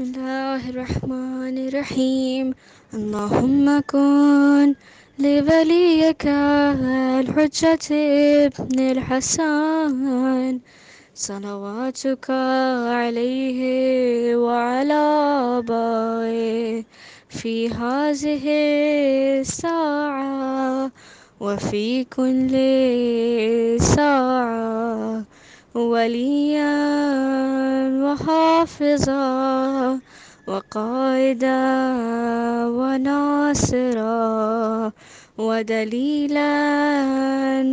بسم الله الرحمن الرحيم. اللهم كن لوليك الحجة ابن الحسن صلواتك عليه وعلى آبائه في هذه الساعة وفي كل ساعة وليا وحافظا وقائدا وناصرا ودليلا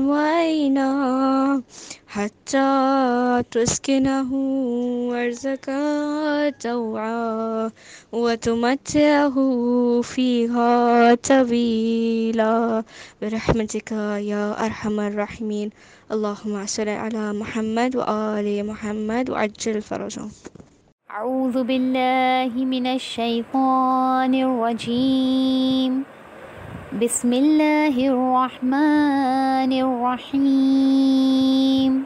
وعينا حتى تسكنه أرزك طوعا وتمتعه فيها طويلا برحمتك يا أرحم الراحمين. اللهم صل على محمد وآل محمد وعجل فرجهم. أعوذ بالله من الشيطان الرجيم. بسم الله الرحمن الرحيم.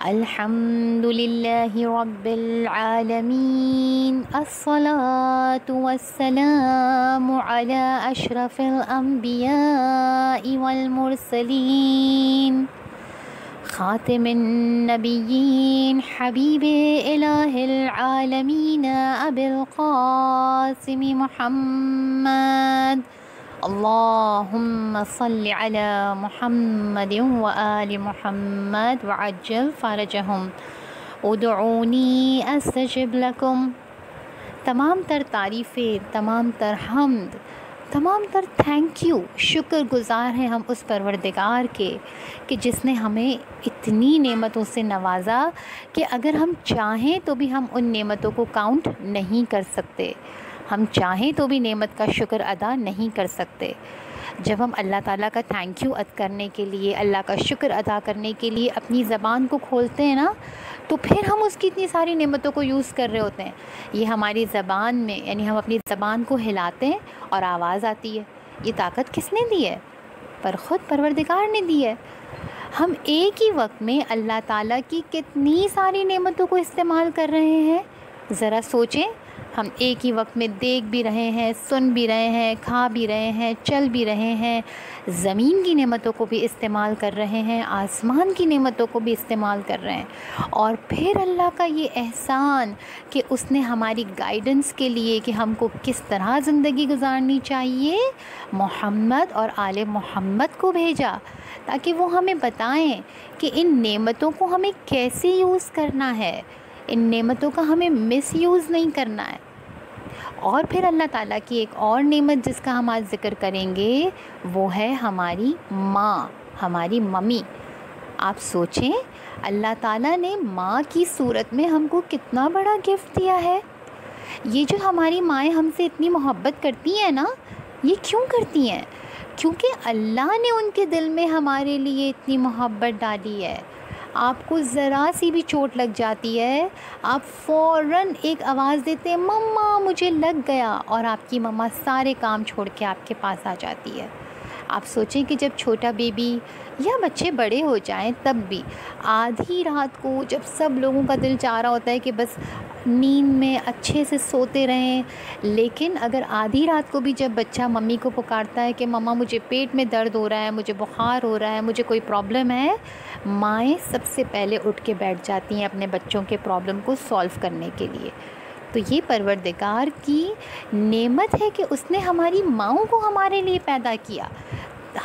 الحمد لله رب العالمين. الصلاة والسلام على أشرف الأنبياء والمرسلين خاتم النبيين حبيب إله العالمين أبي القاسم محمد. اللهم صل على محمد وآل محمد وعجل فرجهم. ادعوني استجب لكم. تمام تر تعریفیں، تمام تر حمد، تمام تر تھینک یو، شکر گزار ہیں ہم اس پروردگار کے کہ جس نے ہمیں اتنی نعمتوں سے نوازا کہ اگر ہم چاہیں تو بھی ہم ان نعمتوں کو کاؤنٹ نہیں کر سکتے، ہم چاہیں تو بھی نعمت کا شکر ادا نہیں کر سکتے۔ جب ہم اللہ تعالیٰ کا تھینک یو کرنے کے لیے، اللہ کا شکر ادا کرنے کے لیے اپنی زبان کو کھولتے ہیں نا، تو پھر ہم اس کی اتنی ساری نعمتوں کو یوز کر رہے ہوتے ہیں۔ یہ ہماری زبان میں، یعنی ہم اپنی زبان کو ہلاتے ہیں اور آواز آتی ہے۔ یہ طاقت کس نے دی ہے؟ پر خود پروردگار نے دی ہے۔ ہم ایک ہی وقت میں اللہ تعالیٰ کی کتنی ساری نعمتوں کو استعمال کر رہے ہیں، ذرا سوچیں۔ ہم ایک ہی وقت میں دیکھ بھی رہے ہیں، سن بھی رہے ہیں، کھا بھی رہے ہیں، چل بھی رہے ہیں، زمین کی نعمتوں کو بھی استعمال کر رہے ہیں، آسمان کی نعمتوں کو بھی استعمال کر رہے ہیں، اور پھر اللہ کا یہ احسان کہ اس نے ہماری گائیڈنس کے لیے کہ ہم کو کس طرح زندگی گزارنی چاہیے، محمد اور آل محمد کو بھیجا تاکہ وہ ہمیں بتائیں کہ ان نعمتوں کو ہمیں کیسے یوز کرنا ہے، ان نعمتوں کا ہمیں مس یوز نہیں کرنا ہے۔ اور پھر اللہ تعالیٰ کی ایک اور نعمت جس کا ہم آج ذکر کریں گے وہ ہے ہماری ماں، ہماری ممی۔ آپ سوچیں، اللہ تعالیٰ نے ماں کی صورت میں ہم کو کتنا بڑا گفٹ دیا ہے۔ یہ جو ہماری مائیں ہم سے اتنی محبت کرتی ہیں نا، یہ کیوں کرتی ہیں؟ کیونکہ اللہ نے ان کے دل میں ہمارے لیے اتنی محبت ڈالی ہے۔ آپ کو ذرا سی بھی چوٹ لگ جاتی ہے، آپ فوراً ایک آواز دیتے ہیں مما مجھے لگ گیا، اور آپ کی مما سارے کام چھوڑ کے آپ کے پاس آ جاتی ہے۔ آپ سوچیں کہ جب چھوٹا بیبی یا بچے بڑے ہو جائیں تب بھی آدھی رات کو جب سب لوگوں کا دل چاہ رہا ہوتا ہے کہ بس نیند میں اچھے سے سوتے رہیں، لیکن اگر آدھی رات کو بھی جب بچہ ممی کو پکارتا ہے کہ مما مجھے پیٹ میں درد ہو رہا ہے، مجھے بخار ہو رہا ہے، مجھے کوئی پرابلم ہے، مائیں سب سے پہلے اٹھ کے بیٹھ جاتی ہیں اپنے بچوں کے پرابلم کو سولو کرنے کے لیے۔ تو یہ پروردگار کی نعمت ہے کہ اس نے ہماری ماؤں کو ہمارے لیے پیدا کیا،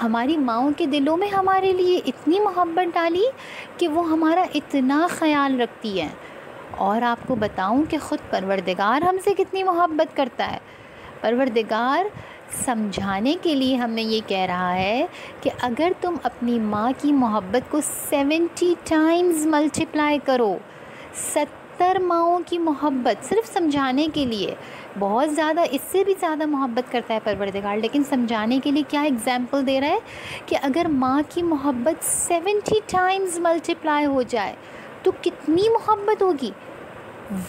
ہماری ماؤں کے دلوں میں ہمارے لیے اتنی محبت ڈالی کہ وہ ہمارا اتنا خیال رکھتی ہیں۔ اور آپ کو بتاؤں کہ خود پروردگار ہم سے کتنی محبت کرتا ہے۔ پروردگار سمجھانے کے لیے ہمیں یہ کہہ رہا ہے کہ اگر تم اپنی ماں کی محبت کو 70 ٹائمز ملٹیپلائی کرو، 70 ماؤں کی محبت صرف سمجھانے کے لیے، بہت زیادہ، اس سے بھی زیادہ محبت کرتا ہے پروردگار، لیکن سمجھانے کے لیے کیا ایگزامپل دے رہا ہے کہ اگر ماں کی محبت 70 ٹائمز ملٹیپلائی ہو جائے تو کتنی محبت ہوگی۔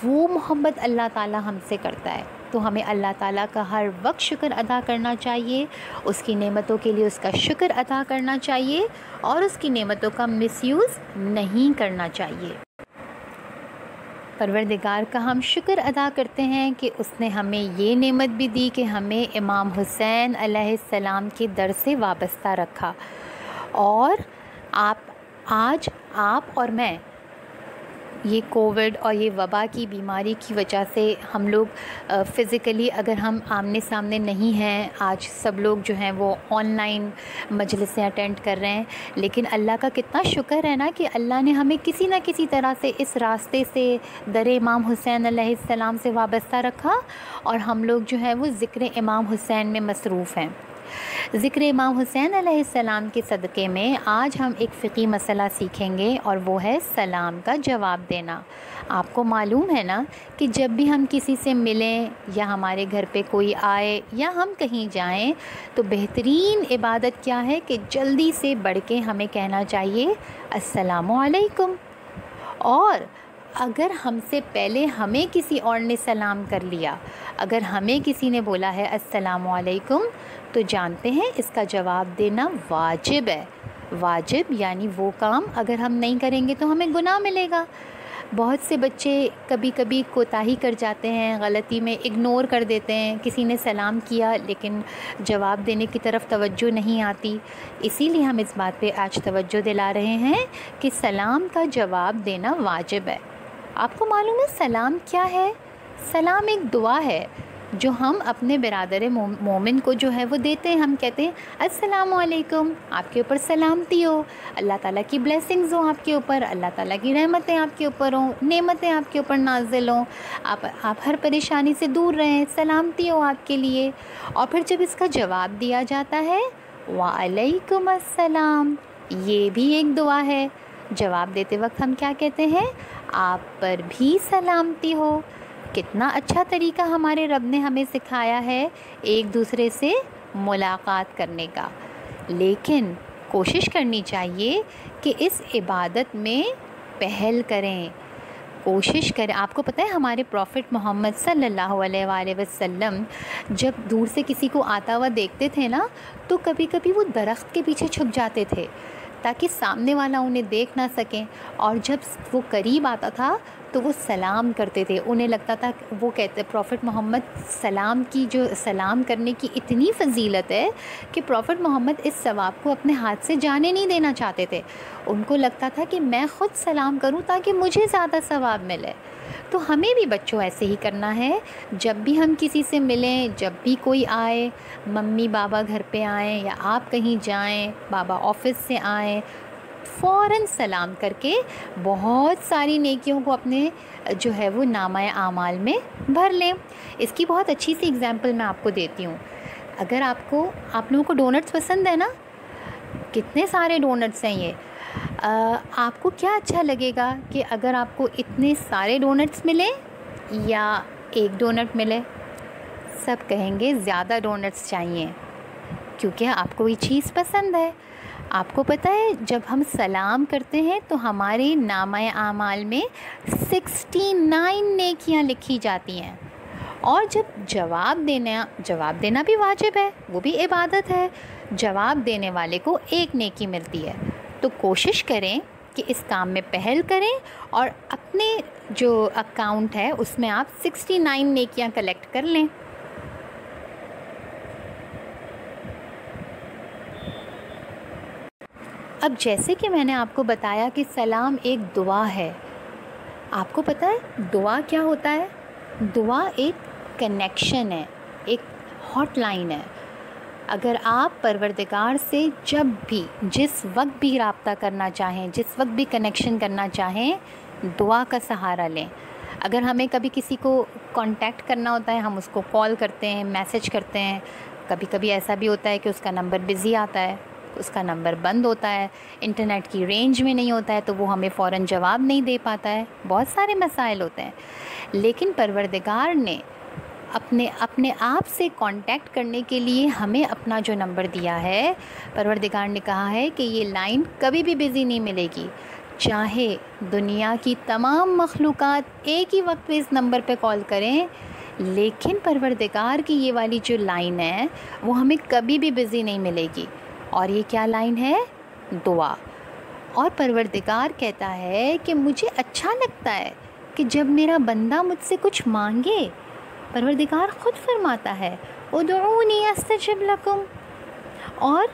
وہ محبت اللہ تعالیٰ ہم سے کرتا ہے، تو ہمیں اللہ تعالیٰ کا ہر وقت شکر ادا کرنا چاہیے، اس کی نعمتوں کے لیے اس کا شکر ادا کرنا چاہیے، اور اس کی نعمتوں کا مس یوز نہیں کرنا چاہیے۔ پروردگار کا ہم شکر ادا کرتے ہیں کہ اس نے ہمیں یہ نعمت بھی دی کہ ہمیں امام حسین علیہ السلام کے در سے وابستہ رکھا. اور آج آپ اور میں یہ کووڈ اور یہ وبا کی بیماری کی وجہ سے ہم لوگ فزیکلی اگر ہم آمنے سامنے نہیں ہیں، آج سب لوگ جو ہیں وہ آن لائن مجلسیں اٹینڈ کر رہے ہیں، لیکن اللہ کا کتنا شکر ہے نا کہ اللہ نے ہمیں کسی نہ کسی طرح سے اس راستے سے در امام حسین علیہ السلام سے وابستہ رکھا، اور ہم لوگ جو ہیں وہ ذکر امام حسین میں مصروف ہیں. ذکر امام حسین علیہ السلام کے صدقے میں آج ہم ایک فقہی مسئلہ سیکھیں گے، اور وہ ہے سلام کا جواب دینا. آپ کو معلوم ہے نا کہ جب بھی ہم کسی سے ملیں یا ہمارے گھر پہ کوئی آئے یا ہم کہیں جائیں تو بہترین عبادت کیا ہے کہ جلدی سے بڑھ کے ہمیں کہنا چاہیے السلام علیکم. اور اگر ہم سے پہلے ہمیں کسی اور نے سلام کر لیا، اگر ہمیں کسی نے بولا ہے السلام علیکم، تو جانتے ہیں اس کا جواب دینا واجب ہے. واجب یعنی وہ کام اگر ہم نہیں کریں گے تو ہمیں گناہ ملے گا. بہت سے بچے کبھی کبھی کوتاہی کر جاتے ہیں، غلطی میں اگنور کر دیتے ہیں، کسی نے سلام کیا لیکن جواب دینے کی طرف توجہ نہیں آتی. اسی لیے ہم اس بات پہ آج توجہ دلا رہے ہیں کہ سلام کا جواب دینا واجب ہے. آپ کو معلوم ہے سلام کیا ہے؟ سلام ایک دعا ہے جو ہم اپنے برادر مومن کو جو ہے وہ دیتے ہیں. ہم کہتے ہیں السلام علیکم، آپ کے اوپر سلامتی ہو، اللہ تعالیٰ کی بلیسنگز ہوں آپ کے اوپر، اللہ تعالیٰ کی رحمتیں آپ کے اوپر ہوں، نعمتیں آپ کے اوپر نازل ہوں، آپ ہر پریشانی سے دور رہیں، سلامتی ہو آپ کے لیے. اور پھر جب اس کا جواب دیا جاتا ہے وعلیکم السلام، یہ بھی ایک دعا ہے. جواب دیتے وقت ہم کیا کہتے ہیں؟ آپ پر بھی سلامتی ہو. کتنا اچھا طریقہ ہمارے رب نے ہمیں سکھایا ہے ایک دوسرے سے ملاقات کرنے کا. لیکن کوشش کرنی چاہیے کہ اس عبادت میں پہل کریں، کوشش کریں. آپ کو پتہ ہے ہمارے پروفٹ محمد صلی اللہ علیہ وآلہ وسلم جب دور سے کسی کو آتا ہوا دیکھتے تھے نا تو کبھی کبھی وہ درخت کے پیچھے چھپ جاتے تھے تاکہ سامنے والا انہیں دیکھ نہ سکیں، اور جب وہ قریب آتا تھا تو وہ سلام کرتے تھے. انہیں لگتا تھا، وہ کہتے پروفٹ محمد سلام کرنے کی اتنی فضیلت ہے کہ پروفٹ محمد اس ثواب کو اپنے ہاتھ سے جانے نہیں دینا چاہتے تھے. ان کو لگتا تھا کہ میں خود سلام کروں تاکہ مجھے زیادہ ثواب ملے. تو ہمیں بھی بچوں ایسے ہی کرنا ہے. جب بھی ہم کسی سے ملیں، جب بھی کوئی آئے، ممی بابا گھر پہ آئیں یا آپ کہیں جائیں، بابا آفس سے آئیں، فوراً سلام کر کے بہت ساری نیکیوں کو اپنے جو ہے وہ نامہ اعمال میں بھر لیں. اس کی بہت اچھی سی اگزامپل میں آپ کو دیتی ہوں. اگر آپ لوگوں کو ڈونٹس پسند ہے نا، کتنے سارے ڈونٹس ہیں یہ، آپ کو کیا اچھا لگے گا کہ اگر آپ کو اتنے سارے ڈونٹس ملیں یا ایک ڈونٹ ملے؟ سب کہیں گے زیادہ ڈونٹس چاہیے، کیونکہ آپ کو یہ چیز پسند ہے. آپ کو پتہ ہے جب ہم سلام کرتے ہیں تو ہمارے نامہ اعمال میں 69 نیکیاں لکھی جاتی ہیں. اور جب جواب دینا بھی واجب ہے، وہ بھی عبادت ہے. جواب دینے والے کو ایک نیکی ملتی ہے. تو کوشش کریں کہ اس کام میں پہل کریں اور اپنے جو اکاؤنٹ ہے اس میں آپ 69 نیکیاں کلیکٹ کر لیں. اب جیسے کہ میں نے آپ کو بتایا کہ سلام ایک دعا ہے، آپ کو پتہ ہے دعا کیا ہوتا ہے؟ دعا ایک کنیکشن ہے، ایک ہاٹ لائن ہے. اگر آپ پروردگار سے جب بھی جس وقت بھی رابطہ کرنا چاہیں، جس وقت بھی کنیکشن کرنا چاہیں، دعا کا سہارا لیں. اگر ہمیں کبھی کسی کو کانٹیکٹ کرنا ہوتا ہے، ہم اس کو کال کرتے ہیں، میسج کرتے ہیں. کبھی کبھی ایسا بھی ہوتا ہے کہ اس کا نمبر بزی آتا ہے، اس کا نمبر بند ہوتا ہے، انٹرنیٹ کی رینج میں نہیں ہوتا ہے تو وہ ہمیں فوراً جواب نہیں دے پاتا ہے. بہت سارے مسائل ہوتے ہیں. لیکن پروردگار نے اپنے آپ سے کانٹیکٹ کرنے کے لیے ہمیں اپنا جو نمبر دیا ہے، پروردگار نے کہا ہے کہ یہ لائن کبھی بھی بزی نہیں ملے گی. چاہے دنیا کی تمام مخلوقات ایک ہی وقت پہ اس نمبر پہ کال کریں، لیکن پروردگار کی یہ والی جو لائن ہے وہ ہمیں کبھی بھی بزی نہیں ملے گی. اور یہ کیا لائن ہے؟ دعا. اور پروردگار کہتا ہے کہ مجھے اچھا لگتا ہے کہ جب میرا بندہ مجھ سے کچھ مانگے، پروردگار خود فرماتا ہے ادعونی استجب لکم، اور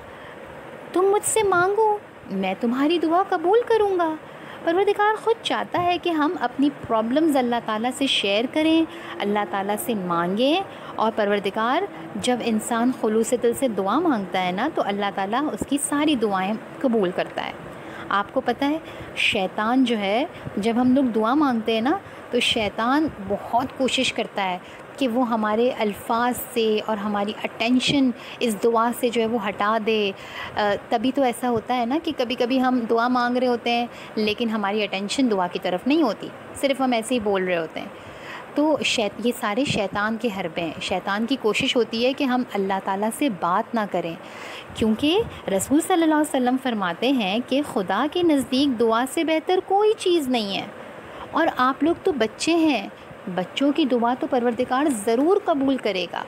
تم مجھ سے مانگو میں تمہاری دعا قبول کروں گا۔ پروردگار خود چاہتا ہے کہ ہم اپنی پرابلمز اللہ تعالیٰ سے شیئر کریں، اللہ تعالیٰ سے مانگیں، اور پروردگار جب انسان خلوص دل سے دعا مانگتا ہے نا تو اللہ تعالیٰ اس کی ساری دعائیں قبول کرتا ہے۔ آپ کو پتہ ہے شیطان جو ہے، جب ہم لوگ دعا مانگتے ہیں نا تو شیطان بہت کوشش کرتا ہے کہ وہ ہمارے الفاظ سے اور ہماری اٹینشن اس دعا سے جو ہے وہ ہٹا دے۔ تبھی تو ایسا ہوتا ہے نا کہ کبھی کبھی ہم دعا مانگ رہے ہوتے ہیں لیکن ہماری اٹینشن دعا کی طرف نہیں ہوتی، صرف ہم ایسے ہی بول رہے ہوتے ہیں۔ تو یہ سارے شیطان کے حربے ہیں۔ شیطان کی کوشش ہوتی ہے کہ ہم اللہ تعالیٰ سے بات نہ کریں، کیونکہ رسول صلی اللہ علیہ وسلم فرماتے ہیں کہ خدا کے نزدیک دعا سے بہتر کوئی چیز نہیں ہے۔ اور آپ لوگ تو بچے ہیں، بچوں کی دعا تو پروردگار ضرور قبول کرے گا۔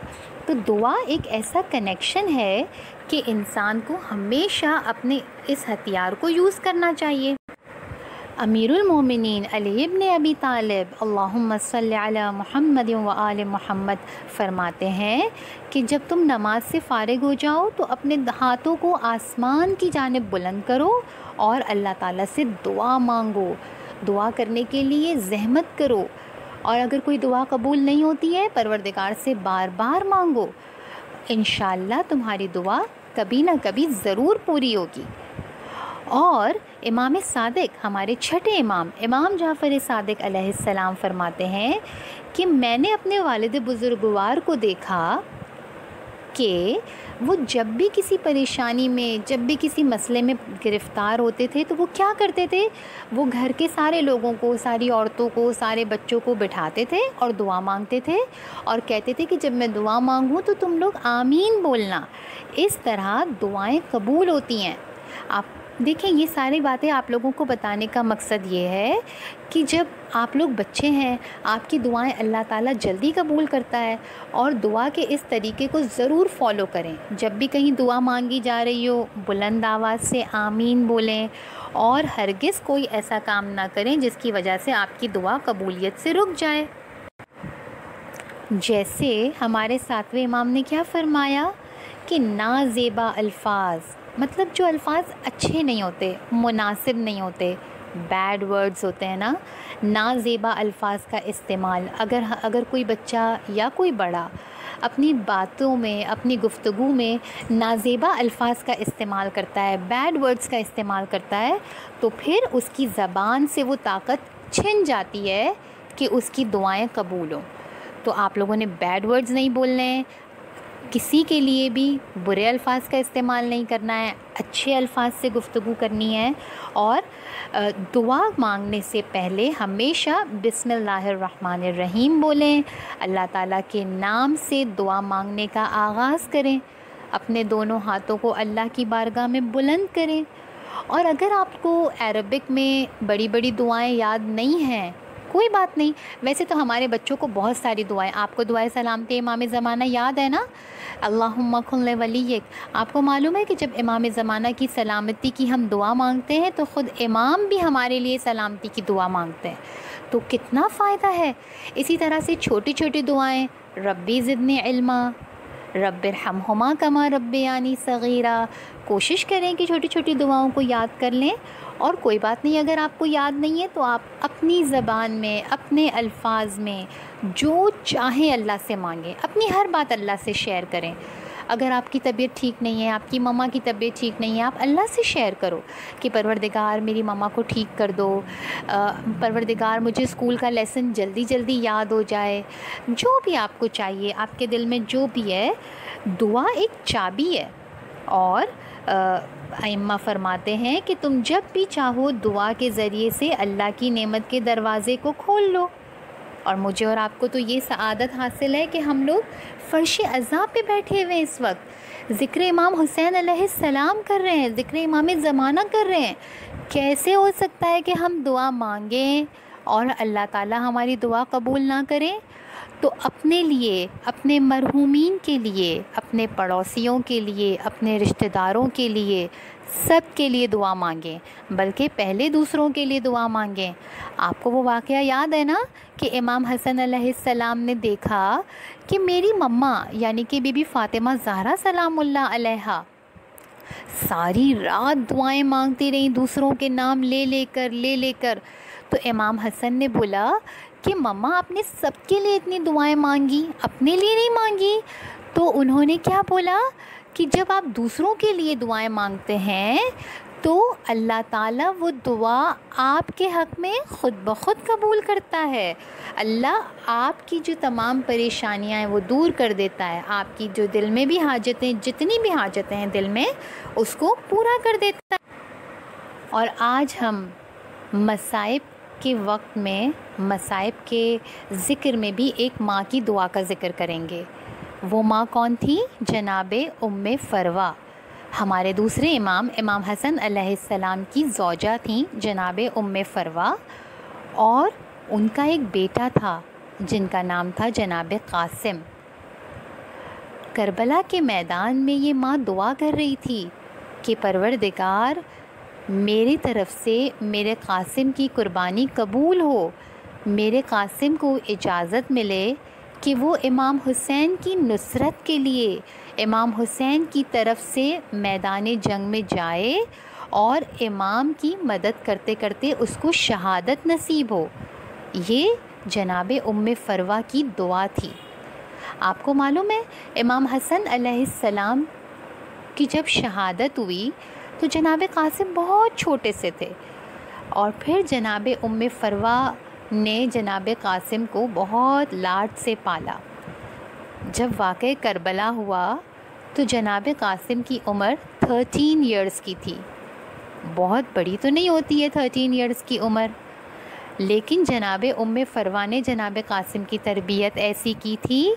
تو دعا ایک ایسا کنیکشن ہے کہ انسان کو ہمیشہ اپنے اس ہتھیار کو یوز کرنا چاہیے۔ امیر المومنین علی ابن ابی طالب اللہم صلی علی محمد و آل محمد فرماتے ہیں کہ جب تم نماز سے فارغ ہو جاؤ تو اپنے ہاتھوں کو آسمان کی جانب بلند کرو اور اللہ تعالیٰ سے دعا مانگو، دعا کرنے کے لیے زحمت کرو، اور اگر کوئی دعا قبول نہیں ہوتی ہے پروردگار سے بار بار مانگو، انشاءاللہ تمہاری دعا کبھی نہ کبھی ضرور پوری ہوگی۔ اور امام صادق، ہمارے چھٹے امام جعفر صادق علیہ السلام فرماتے ہیں کہ میں نے اپنے والد بزرگوار کو دیکھا کہ وہ جب بھی کسی پریشانی میں، جب بھی کسی مسئلے میں گرفتار ہوتے تھے تو وہ کیا کرتے تھے، وہ گھر کے سارے لوگوں کو، ساری عورتوں کو، سارے بچوں کو بٹھاتے تھے اور دعا مانگتے تھے اور کہتے تھے کہ جب میں دعا مانگوں تو تم لوگ آمین بولنا۔ اس طرح دعائیں قبول ہوتی ہیں۔ آپ دیکھیں، یہ ساری باتیں آپ لوگوں کو بتانے کا مقصد یہ ہے کہ جب آپ لوگ بچے ہیں آپ کی دعائیں اللہ تعالیٰ جلدی قبول کرتا ہے، اور دعا کے اس طریقے کو ضرور فالو کریں۔ جب بھی کہیں دعا مانگی جا رہی ہو بلند آواز سے آمین بولیں، اور ہرگز کوئی ایسا کام نہ کریں جس کی وجہ سے آپ کی دعا قبولیت سے رک جائے۔ جیسے ہمارے ساتویں امام نے کیا فرمایا کہ نازیبا الفاظ، مطلب جو الفاظ اچھے نہیں ہوتے، مناسب نہیں ہوتے، بیڈ ورڈز ہوتے ہیں نا، نازیبا الفاظ کا استعمال اگر کوئی بچہ یا کوئی بڑا اپنی باتوں میں، اپنی گفتگو میں نازیبا الفاظ کا استعمال کرتا ہے، بیڈ ورڈز کا استعمال کرتا ہے، تو پھر اس کی زبان سے وہ طاقت چھن جاتی ہے کہ اس کی دعائیں قبول ہوں۔ تو آپ لوگوں نے بیڈ ورڈز نہیں بولنے ہیں، کسی کے لیے بھی برے الفاظ کا استعمال نہیں کرنا ہے، اچھے الفاظ سے گفتگو کرنی ہے، اور دعا مانگنے سے پہلے ہمیشہ بسم اللہ الرحمن الرحیم بولیں، اللہ تعالیٰ کے نام سے دعا مانگنے کا آغاز کریں، اپنے دونوں ہاتھوں کو اللہ کی بارگاہ میں بلند کریں۔ اور اگر آپ کو عربک میں بڑی بڑی دعائیں یاد نہیں ہیں، کوئی بات نہیں، ویسے تو ہمارے بچوں کو بہت ساری دعائیں، آپ کو دعائے سلامتی امام زمانہ یاد ہے نا، اللہم کن لولیک۔ آپ کو معلوم ہے کہ جب امام زمانہ کی سلامتی کی ہم دعا مانگتے ہیں تو خود امام بھی ہمارے لیے سلامتی کی دعا مانگتے ہیں، تو کتنا فائدہ ہے۔ اسی طرح سے چھوٹی چھوٹی دعائیں، ربی زدنی علما، رب ارحمہما کما ربیانی صغیرہ، کوشش کریں کہ چھوٹی چھوٹی دعاؤں کو یاد کر لیں۔ اور کوئی بات نہیں، اگر آپ کو یاد نہیں ہے تو آپ اپنی زبان میں، اپنے الفاظ میں جو چاہیں اللہ سے مانگیں، اپنی ہر بات اللہ سے شیئر کریں۔ اگر آپ کی طبیعت ٹھیک نہیں ہے، آپ کی ماما کی طبیعت ٹھیک نہیں ہے، آپ اللہ سے شیئر کرو کہ پروردگار میری ماما کو ٹھیک کر دو، پروردگار مجھے اسکول کا لیسن جلدی جلدی یاد ہو جائے، جو بھی آپ کو چاہیے، آپ کے دل میں جو بھی ہے۔ دعا ایک چابی ہے، اور ائمہ فرماتے ہیں کہ تم جب بھی چاہو دعا کے ذریعے سے اللہ کی نعمت کے دروازے کو کھول لو۔ اور مجھے اور آپ کو تو یہ سعادت حاصل ہے کہ ہم لوگ فرش عزا پہ بیٹھے ہوئے اس وقت ذکر امام حسین علیہ السلام کر رہے ہیں، ذکر امام زمانہ کر رہے ہیں۔ کیسے ہو سکتا ہے کہ ہم دعا مانگیں اور اللہ تعالیٰ ہماری دعا قبول نہ کرے تو اپنے لیے، اپنے مرحومین کے لیے، اپنے پڑوسیوں کے لیے، اپنے رشتہ داروں کے لیے، سب کے لیے دعا مانگیں، بلکہ پہلے دوسروں کے لیے دعا مانگیں۔ آپ کو وہ واقعہ یاد ہے نا کہ امام حسن علیہ السلام نے دیکھا کہ میری مما یعنی کہ بی بی فاطمہ زہرا سلام اللہ علیہا ساری رات دعائیں مانگتی رہیں دوسروں کے نام لے لے کر۔ تو امام حسن نے بولا کہ مما آپ نے سب کے لیے اتنی دعائیں مانگی، اپنے لیے نہیں مانگی؟ تو انہوں نے کیا بولا کہ جب آپ دوسروں کے لیے دعائیں مانگتے ہیں تو اللہ تعالیٰ وہ دعا آپ کے حق میں خود بخود قبول کرتا ہے۔ اللہ آپ کی جو تمام پریشانیاں ہیں وہ دور کر دیتا ہے، آپ کی جو دل میں بھی حاجتیں، جتنی بھی حاجتیں ہیں دل میں، اس کو پورا کر دیتا ہے۔ اور آج ہم مصائب کے وقت میں، مصائب کے ذکر میں بھی ایک ماں کی دعا کا ذکر کریں گے۔ وہ ماں کون تھی؟ جناب ام فروہ، ہمارے دوسرے امام حسن علیہ السلام کی زوجہ تھیں جناب ام فروہ، اور ان کا ایک بیٹا تھا جن کا نام تھا جناب قاسم۔ کربلا کے میدان میں یہ ماں دعا کر رہی تھی کہ پروردگار میری طرف سے میرے قاسم کی قربانی قبول ہو، میرے قاسم کو اجازت ملے کہ وہ امام حسین کی نصرت کے لیے امام حسین کی طرف سے میدان جنگ میں جائے اور امام کی مدد کرتے کرتے اس کو شہادت نصیب ہو۔ یہ جناب ام فروہ کی دعا تھی۔ آپ کو معلوم ہے امام حسن علیہ السلام کی جب شہادت ہوئی تو جناب قاسم بہت چھوٹے سے تھے، اور پھر جناب ام فروہ نے جناب قاسم کو بہت لاڈ سے پالا۔ جب واقعہ کربلا ہوا تو جناب قاسم کی عمر 13 ایئرز کی تھی۔ بہت بڑی تو نہیں ہوتی ہے 13 ایئرز کی عمر، لیکن جناب ام فروہ نے جناب قاسم کی تربیت ایسی کی تھی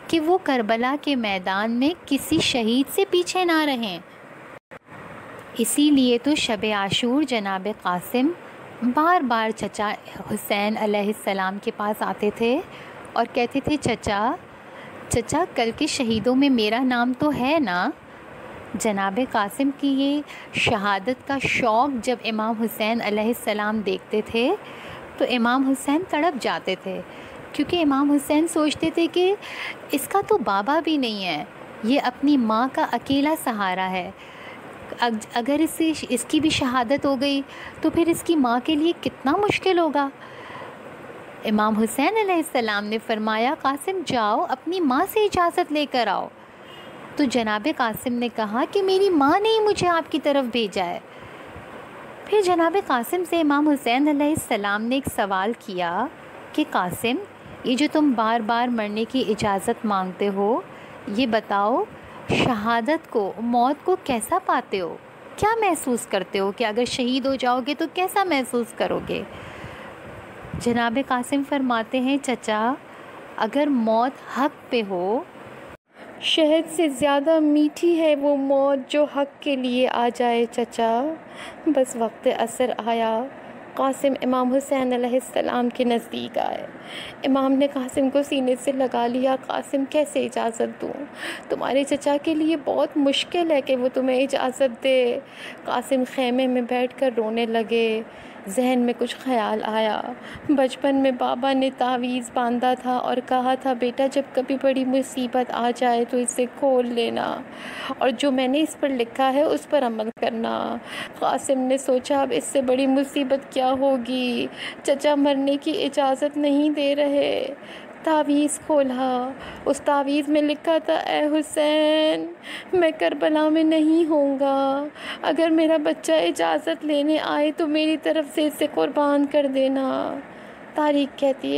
کہ وہ کربلا کے میدان میں کسی شہید سے پیچھے نہ رہیں۔ اسی لیے تو شب عاشور جناب قاسم بار بار چچا حسین علیہ السلام کے پاس آتے تھے اور کہتے تھے چچا کل کے شہیدوں میں میرا نام تو ہے نا؟ جناب قاسم کی یہ شہادت کا شوق جب امام حسین علیہ السلام دیکھتے تھے تو امام حسین تڑپ جاتے تھے، کیونکہ امام حسین سوچتے تھے کہ اس کا تو بابا بھی نہیں ہے، یہ اپنی ماں کا اکیلا سہارا ہے، اگر اس کی بھی شہادت ہو گئی تو پھر اس کی ماں کے لیے کتنا مشکل ہوگا۔ امام حسین علیہ السلام نے فرمایا قاسم جاؤ اپنی ماں سے اجازت لے کر آؤ۔ تو جناب قاسم نے کہا کہ میری ماں نے ہی مجھے آپ کی طرف بھیجا ہے۔ پھر جناب قاسم سے امام حسین علیہ السلام نے ایک سوال کیا کہ قاسم یہ جو تم بار بار مرنے کی اجازت مانگتے ہو، یہ بتاؤ شہادت کو، موت کو کیسا پاتے ہو؟ کیا محسوس کرتے ہو کہ اگر شہید ہو جاؤ گے تو کیسا محسوس کرو گے؟ جناب قاسم فرماتے ہیں چچا اگر موت حق پہ ہو، شہد سے زیادہ میٹھی ہے وہ موت جو حق کے لیے آ جائے چچا۔ بس وقت عصر آیا، قاسم امام حسین علیہ السلام کے نزدیک آئے۔ امام نے قاسم کو سینے سے لگا لیا۔ قاسم کیسے اجازت دوں؟ تمہارے چچا کے لیے بہت مشکل ہے کہ وہ تمہیں اجازت دے۔ قاسم خیمے میں بیٹھ کر رونے لگے۔ ذہن میں کچھ خیال آیا۔ بچپن میں بابا نے تعویذ باندھا تھا اور کہا تھا بیٹا جب کبھی بڑی مصیبت آ جائے تو اسے کھول لینا اور جو میں نے اس پر لکھا ہے اس پر عمل کرنا۔ قاسم نے سوچا اب اس سے بڑی مصیبت کیا ہوگی، چچا مرنے کی اجازت نہیں دے رہے۔ تعویذ کھولا، اس تعویذ میں لکھا تھا اے حسین میں کربلا میں نہیں ہوں گا، اگر میرا بچہ اجازت لینے آئے تو میری طرف سے اسے قربان کر دینا۔ تاریخ کہتی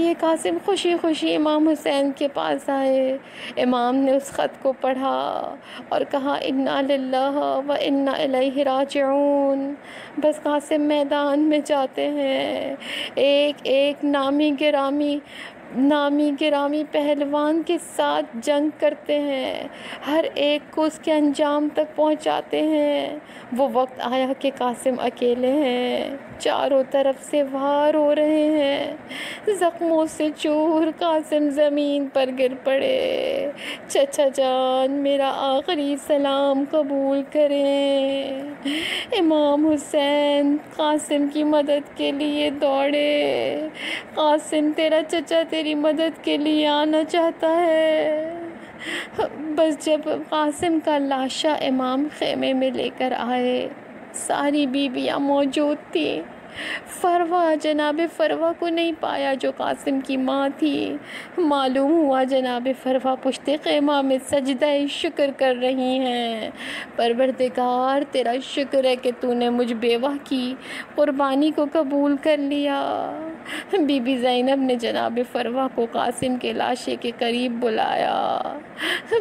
ہے قاسم خوشی خوشی امام حسین کے پاس آئے۔ امام نے اس خط کو پڑھا اور کہا انا للہ و انا الیہ راجعون۔ بس قاسم میدان میں جاتے ہیں، ایک ایک نامی گرامی نامی گرامی پہلوان کے ساتھ جنگ کرتے ہیں، ہر ایک کو اس کے انجام تک پہنچاتے ہیں۔ وہ وقت آیا کہ قاسم اکیلے ہیں، چاروں طرف سے وار ہو رہے ہیں، زخموں سے چور قاسم زمین پر گر پڑے۔ چچا جان میرا آخری سلام قبول کریں۔ امام حسین قاسم کی مدد کے لیے دوڑے۔ قاسم تیرا چچا تیری مدد کے لیے آنا چاہتا ہے۔ بس جب قاسم کا لاشا امام خیمے میں لے کر آئے، ساری بیویاں موجود تھیں۔ جناب فروا کو نہیں پایا جو قاسم کی ماں تھی۔ معلوم ہوا جناب فروا پشت خیمہ میں سجدہ شکر کر رہی ہیں۔ پروردگار تیرا شکر ہے کہ تو نے مجھ بیوہ کی قربانی کو قبول کر لیا۔ بی بی زینب نے جناب فروا کو قاسم کے لاشے کے قریب بلایا۔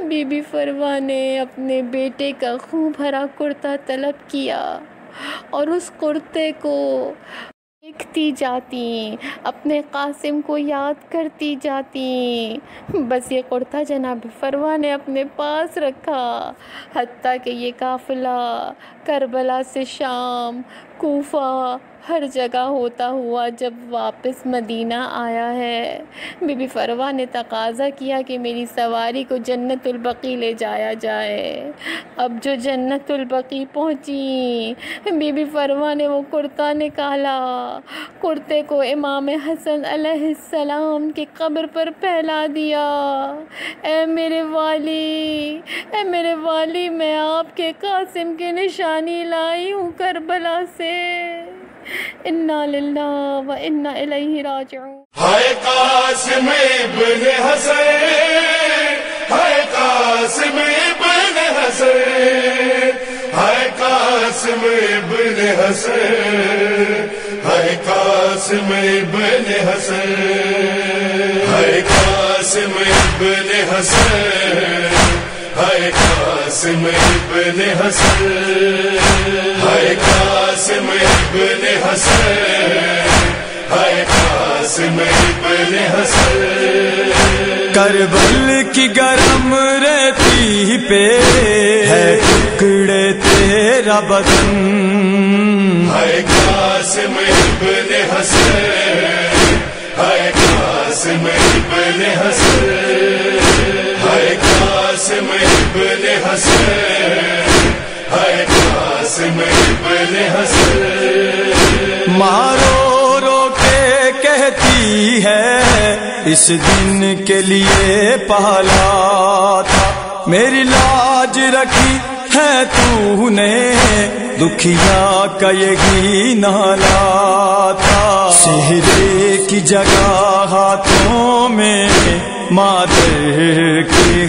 بی بی فروا نے اپنے بیٹے کا خون بھرا کرتا طلب کیا اور اس کرتے کو دیکھتی جاتی، اپنے قاسم کو یاد کرتی جاتی۔ بس یہ کرتا جناب فروا نے اپنے پاس رکھا، حتیٰ کہ یہ قافلہ کربلا سے شام، کوفہ، ہر جگہ ہوتا ہوا جب واپس مدینہ آیا ہے۔ بی بی فروا نے تقاضا کیا کہ میری سواری کو جنت البقیع لے جایا جائے۔ اب جو جنت البقیع پہنچی، بی بی فروا نے وہ کرتا نکالا، کرتے کو امام حسن علیہ السلام کی قبر پر پھیلا دیا۔ اے میرے والی، میں آپ کے قاسم کی نشانی لائی ہوں کربلا سے۔ انا للہ و انا الیہ راجعون۔ ہائے قاسم ابن حسن، ہائے قاسم ابن حسن، ہائے قاسم ابن حسن، ہائے قاسم ابن حسن، ہائے قاسم ابن حسن، ہائے قاسم ابن حسن، ہائے قاسم ابن حسن، ہائے قاسم ابن حسن۔ کربل کی گرم ریتی پہ ہے ٹکڑے تیرا بدن، ہائے قاسم ابن حسن، ہائے قاسم ابن حسن، ہائے قاسم ابن حسن، ہائے قاسم ابن حسن۔ مارو رو کے کہتی ہے اس دن کے لیے پالا تھا، میری لاج رکھی ہے تو نے، دکھیا کا یہی نالا تھا، سہرے کی جگہ ہاتھوں میں مادر کی